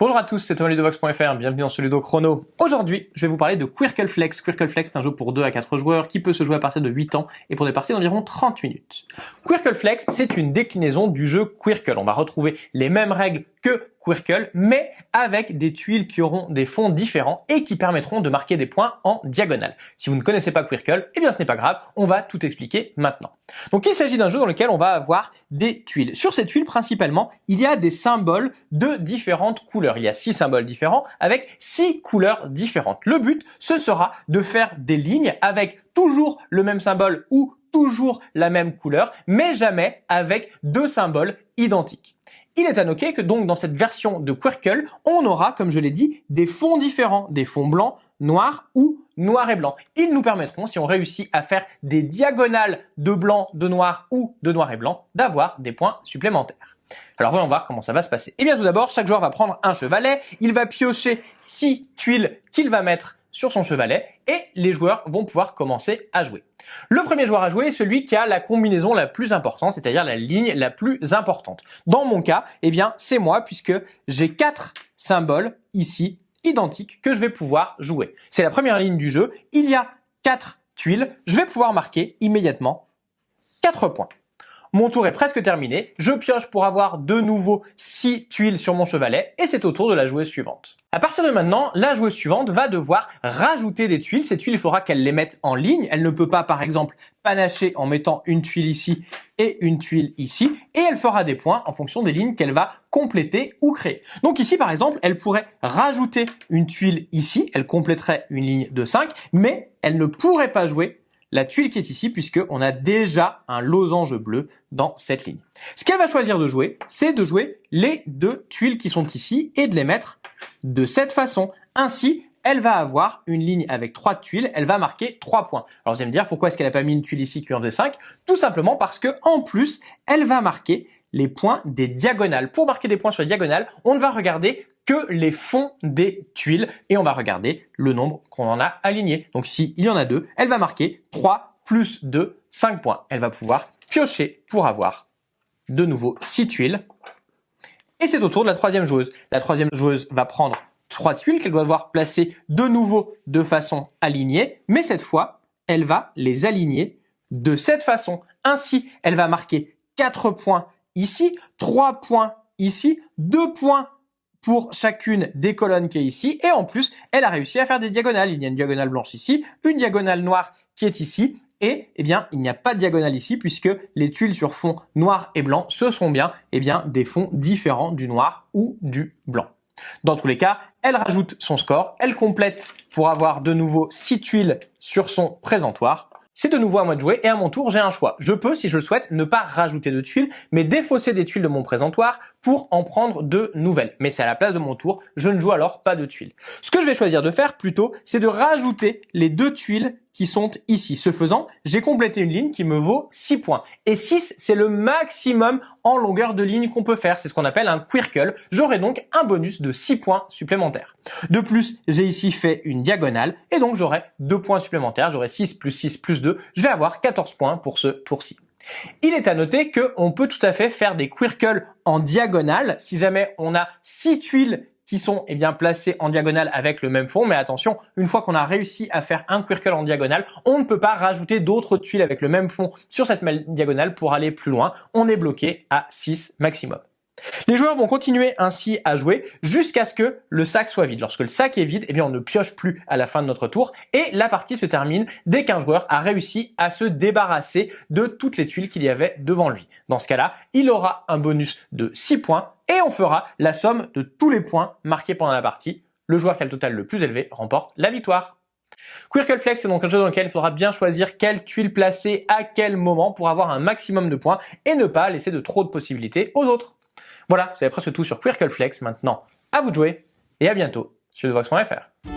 Bonjour à tous, c'est Thomas Ludovox.fr, bienvenue dans ce Ludo Chrono. Aujourd'hui, je vais vous parler de Quirkle Flex. Quirkle Flex, c'est un jeu pour 2 à 4 joueurs qui peut se jouer à partir de 8 ans et pour des parties d'environ 30 minutes. Quirkle Flex, c'est une déclinaison du jeu Quirkle. On va retrouver les mêmes règles que Quirkle, mais avec des tuiles qui auront des fonds différents et qui permettront de marquer des points en diagonale. Si vous ne connaissez pas Quirkle, eh bien ce n'est pas grave, on va tout expliquer maintenant. Donc il s'agit d'un jeu dans lequel on va avoir des tuiles. Sur ces tuiles, principalement, il y a des symboles de différentes couleurs. Il y a 6 symboles différents avec 6 couleurs différentes. Le but, ce sera de faire des lignes avec toujours le même symbole ou toujours la même couleur, mais jamais avec 2 symboles identiques. Il est à noter que donc dans cette version de Quirkle, on aura, comme je l'ai dit, des fonds différents, des fonds blancs, noirs ou noir et blanc. Ils nous permettront, si on réussit à faire des diagonales de blanc, de noir ou de noir et blanc, d'avoir des points supplémentaires. Alors voyons voir comment ça va se passer. Eh bien tout d'abord, chaque joueur va prendre un chevalet, il va piocher 6 tuiles qu'il va mettre sur son chevalet et les joueurs vont pouvoir commencer à jouer. Le premier joueur à jouer est celui qui a la combinaison la plus importante, c'est-à-dire la ligne la plus importante. Dans mon cas, eh bien c'est moi puisque j'ai 4 symboles ici identiques que je vais pouvoir jouer. C'est la première ligne du jeu, il y a 4 tuiles, je vais pouvoir marquer immédiatement 4 points. Mon tour est presque terminé, je pioche pour avoir de nouveau 6 tuiles sur mon chevalet et c'est au tour de la joueuse suivante. À partir de maintenant, la joueuse suivante va devoir rajouter des tuiles. Ces tuiles, il faudra qu'elle les mette en ligne. Elle ne peut pas, par exemple, panacher en mettant une tuile ici et une tuile ici. Et elle fera des points en fonction des lignes qu'elle va compléter ou créer. Donc ici, par exemple, elle pourrait rajouter une tuile ici. Elle compléterait une ligne de 5, mais elle ne pourrait pas jouer la tuile qui est ici puisqu'on a déjà un losange bleu dans cette ligne. Ce qu'elle va choisir de jouer, c'est de jouer les 2 tuiles qui sont ici et de les mettre de cette façon. Ainsi, elle va avoir une ligne avec 3 tuiles, elle va marquer 3 points. Alors vous allez me dire, pourquoi est-ce qu'elle n'a pas mis une tuile ici qui en faisait 5 ? Tout simplement parce que en plus, elle va marquer les points des diagonales. Pour marquer des points sur les diagonales, on ne va regarder que les fonds des tuiles et on va regarder le nombre qu'on en a aligné. Donc si il y en a 2, elle va marquer 3 plus 2, 5 points. Elle va pouvoir piocher pour avoir de nouveau 6 tuiles. Et c'est au tour de la troisième joueuse. La troisième joueuse va prendre 3 tuiles qu'elle doit devoir placer de nouveau de façon alignée, mais cette fois, elle va les aligner de cette façon. Ainsi, elle va marquer 4 points ici, 3 points ici, 2 points pour chacune des colonnes qui est ici, et en plus, elle a réussi à faire des diagonales. Il y a une diagonale blanche ici, une diagonale noire qui est ici, et eh bien, il n'y a pas de diagonale ici puisque les tuiles sur fond noir et blanc, ce sont bien, eh bien des fonds différents du noir ou du blanc. Dans tous les cas, elle rajoute son score, elle complète pour avoir de nouveau 6 tuiles sur son présentoir. C'est de nouveau à moi de jouer et à mon tour, j'ai un choix. Je peux, si je le souhaite, ne pas rajouter de tuiles, mais défausser des tuiles de mon présentoir pour en prendre de nouvelles. Mais c'est à la place de mon tour, je ne joue alors pas de tuiles. Ce que je vais choisir de faire plutôt, c'est de rajouter les 2 tuiles qui sont ici. Ce faisant, j'ai complété une ligne qui me vaut 6 points. Et 6, c'est le maximum en longueur de ligne qu'on peut faire. C'est ce qu'on appelle un Quirkle. J'aurai donc un bonus de 6 points supplémentaires. De plus, j'ai ici fait une diagonale et donc j'aurai 2 points supplémentaires. J'aurai 6 plus 6 plus 2. Je vais avoir 14 points pour ce tour-ci. Il est à noter qu'on peut tout à fait faire des Quirkle en diagonale si jamais on a 6 tuiles qui sont bien placées en diagonale avec le même fond. Mais attention, une fois qu'on a réussi à faire un Quirkle en diagonale, on ne peut pas rajouter d'autres tuiles avec le même fond sur cette diagonale pour aller plus loin. On est bloqué à 6 maximum. Les joueurs vont continuer ainsi à jouer jusqu'à ce que le sac soit vide. Lorsque le sac est vide, eh bien on ne pioche plus à la fin de notre tour et la partie se termine dès qu'un joueur a réussi à se débarrasser de toutes les tuiles qu'il y avait devant lui. Dans ce cas-là, il aura un bonus de 6 points et on fera la somme de tous les points marqués pendant la partie. Le joueur qui a le total le plus élevé remporte la victoire. Quirkle Flex, c'est donc un jeu dans lequel il faudra bien choisir quelle tuile placer à quel moment pour avoir un maximum de points et ne pas laisser de trop de possibilités aux autres. Voilà, vous savez presque tout sur Quirkle Flex. Maintenant, à vous de jouer et à bientôt sur Ludovox.fr.